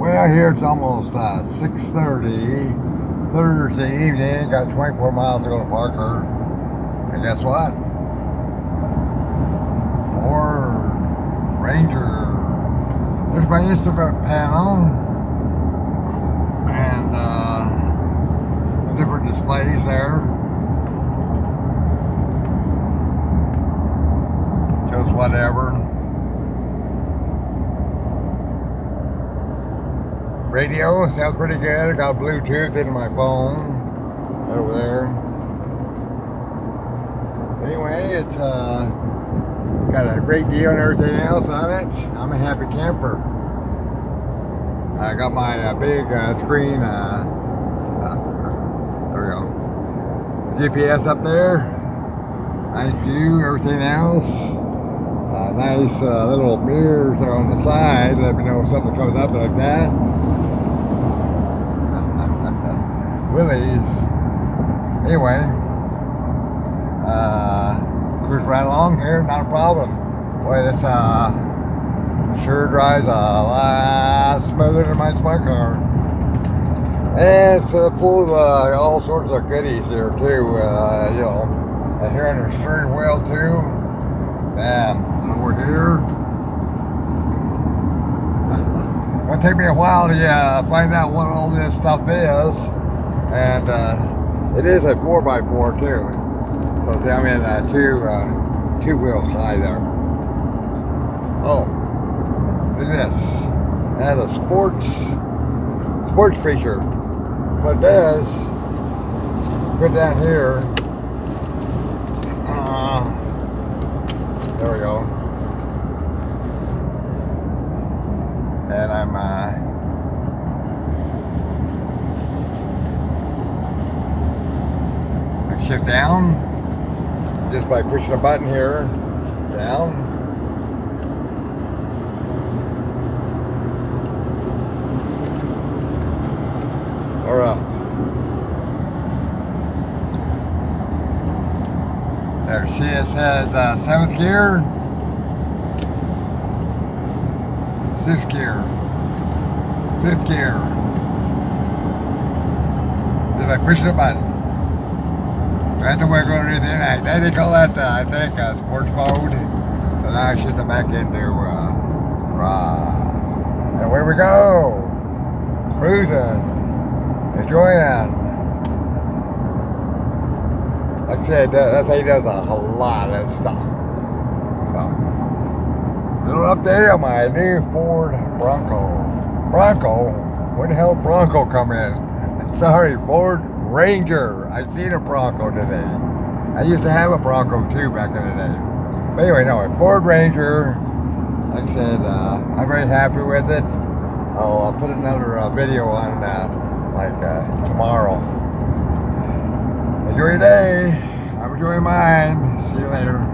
Well, here it's almost 6:30 Thursday evening. Got 24 miles to go to Parker. And guess what? Ford Ranger. There's my Instagram panel. And different displays there. Just whatever. Radio sounds pretty good. I got Bluetooth in my phone over there. Anyway, it's got a great deal and everything else on it. I'm a happy camper. I got my big screen. There we go. GPS up there. Nice view. Everything else. Nice little mirrors there on the side. Let me know if something comes up like that. Willie's. Anyway, cruise right along here, not a problem. Boy, this sure drives a lot smoother than my smart car. And it's full of all sorts of goodies here too. You know, and here on the steering wheel too. Bam, over here. It'll take me a while to find out what all this stuff is. And it is a 4x4 too. So see, I'm in two wheels high there. Oh, look at this. It has a sports feature. What it does, put down here. There we go. And I'm shift down just by pushing a button here, down. Or up. There, see it says 7th gear, 6th gear, 5th gear. Then I push the button. I have to wiggle or anything. They call that, I think, sports mode. So now I shift it back into drive. And away we go. Cruising. Enjoying. Like I said, that's how he does a lot of stuff. So, little update on my new Ford Bronco. When the hell Bronco come in? Sorry, Ford Ranger. I seen a Bronco today. I used to have a Bronco too back in the day. But anyway, no, a Ford Ranger. Like I said, I'm very happy with it. I'll put another video on tomorrow. Enjoy your day. I'm enjoying mine. See you later.